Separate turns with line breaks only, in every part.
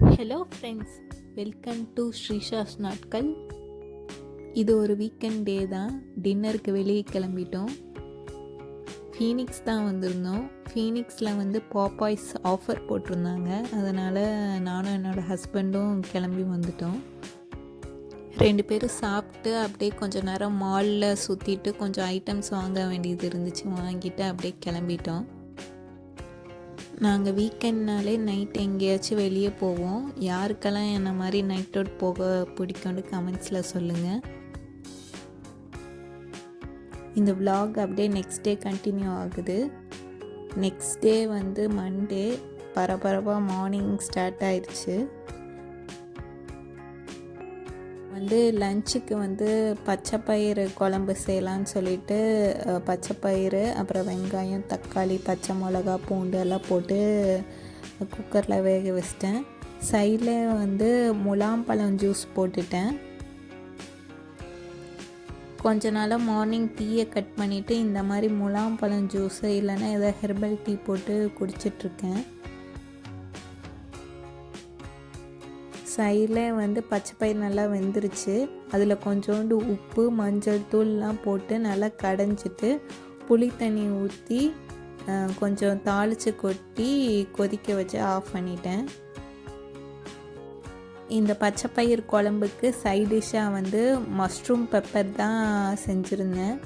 Hello friends, welcome to ஸ்ரீஷாஸ் நாட்கள். இது ஒரு வீக்கெண்ட் டே தான். டின்னருக்கு வெளியே கிளம்பிட்டோம். ஃபீனிக்ஸ் தான் வந்திருந்தோம். ஃபீனிக்ஸில் பாப்பாய்ஸ் ஆஃபர் போட்டிருந்தாங்க. அதனால் நானும் என்னோடய ஹஸ்பண்டும் கிளம்பி வந்துட்டோம். 2 பேரும் சாப்பிட்டு அப்படியே கொஞ்சம் நேரம் மாலில் சுற்றிட்டு கொஞ்சம் ஐட்டம்ஸ் வாங்க வேண்டியது இருந்துச்சு. வாங்கிட்டு அப்படியே கிளம்பிட்டோம். நாங்கள் வீக்கெண்ட்னாலே நைட் எங்கேயாச்சும் வெளியே போவோம். யாருக்கெல்லாம் என்ன மாதிரி நைட் அவுட் போக பிடிக்கும்னு கமெண்ட்ஸில் சொல்லுங்கள். இந்த vlog அப்படியே நெக்ஸ்ட் டே கண்டினியூ ஆகுது. நெக்ஸ்ட் டே மண்டே பரபரப்பாக மார்னிங் ஸ்டார்ட் ஆயிடுச்சு. லஞ்சுக்கு பச்சைப்பயிறு குழம்பு செய்யலான்னு சொல்லிட்டு பச்சைப்பயிறு, அப்புறம் வெங்காயம், தக்காளி, பச்சை மிளகா, பூண்டு எல்லாம் போட்டு குக்கரில் வேக வச்சிட்டேன். சைடில் முலாம்பழம் ஜூஸ் போட்டுட்டேன். கொஞ்ச நாளாக மார்னிங் டீயை கட் பண்ணிவிட்டு இந்த மாதிரி முலாம்பழம் ஜூஸு இல்லைன்னா ஏதாவது ஹெர்பல் டீ போட்டு குடிச்சிட்ருக்கேன். சைடில் பச்சைப்பயிறு நல்லா வெந்துருச்சு. அதில் கொஞ்சோண்டு உப்பு, மஞ்சள் தூள்லாம் போட்டு நல்லா கடைஞ்சிட்டு புளி தண்ணி ஊற்றி கொஞ்சம் தாளித்து கொட்டி கொதிக்க வச்சு ஆஃப் பண்ணிட்டேன். இந்த பச்சைப்பயிறு குழம்புக்கு சைட் டிஷ்ஷாக மஷ்ரூம் பெப்பர் தான் செஞ்சுருந்தேன்.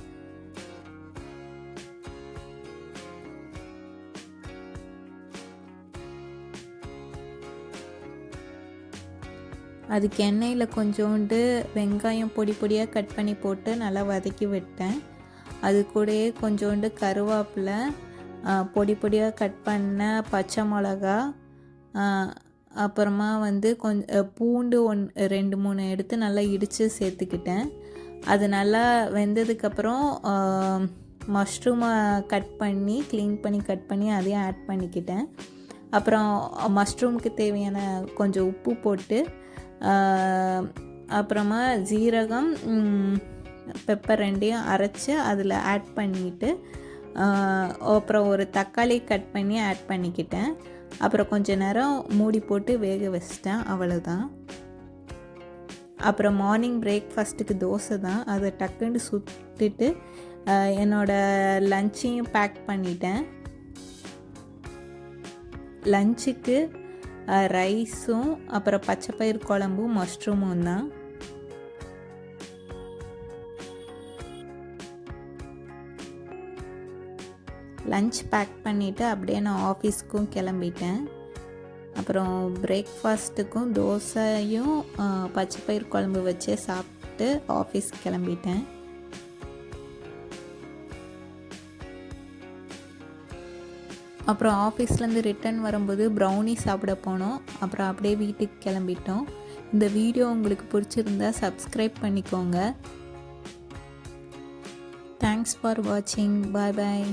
அதுக்கு எண்ணெயில் கொஞ்சோண்டு வெங்காயம் பொடி பொடியாக கட் பண்ணி போட்டு நல்லா வதக்கி விட்டேன். அது கூடயே கொஞ்சோண்டு கருவேப்பிலை, பொடி பொடியாக கட் பண்ண பச்சை மிளகா, அப்புறமா கொஞ்சம் பூண்டு 2-3 எடுத்து நல்லா இடித்து சேர்த்துக்கிட்டேன். அது நல்லா வெந்ததுக்கப்புறம் மஷ்ரூமை க்ளீன் பண்ணி கட் பண்ணி அதையும் ஆட் பண்ணிக்கிட்டேன். அப்புறம் மஷ்ரூமுக்கு தேவையான கொஞ்சம் உப்பு போட்டு அப்புறமா ஜீரகம், பெப்பர் 2யும் அரைச்சி அதில் ஆட் பண்ணிவிட்டு அப்புறம் ஒரு தக்காளி கட் பண்ணி ஆட் பண்ணிக்கிட்டேன். அப்புறம் கொஞ்ச நேரம் மூடி போட்டு வேக வச்சிட்டேன். அவ்வளோதான். அப்புறம் மார்னிங் பிரேக்ஃபாஸ்ட்டுக்கு தோசை தான். அதை டக்குன்னு சுட்டுட்டு என்னோடய லஞ்சையும் பேக் பண்ணிட்டேன். லஞ்சுக்கு ரைஸும் அப்புறம் பச்சைப்பயிறு குழம்பும் மஷ்ரூமும் தான். லஞ்ச் பேக் பண்ணிவிட்டு அப்படியே நான் ஆஃபீஸ்க்கும் கிளம்பிட்டேன். அப்புறம் பிரேக்ஃபாஸ்ட்டுக்கும் தோசையும் பச்சைப்பயிறு குழம்பு வச்சு சாப்பிட்டு ஆஃபீஸ் கிளம்பிட்டேன். அப்புறம் ஆஃபீஸ்லேருந்து ரிட்டர்ன் வரும்போது ப்ரௌனி சாப்பிட போனோம். அப்புறம் அப்படியே வீட்டுக்கு கிளம்பிட்டோம். இந்த வீடியோ உங்களுக்கு பிடிச்சிருந்தா சப்ஸ்கிரைப் பண்ணிக்கோங்க. தேங்க்ஸ் ஃபார் வாட்சிங். பாய் பாய்.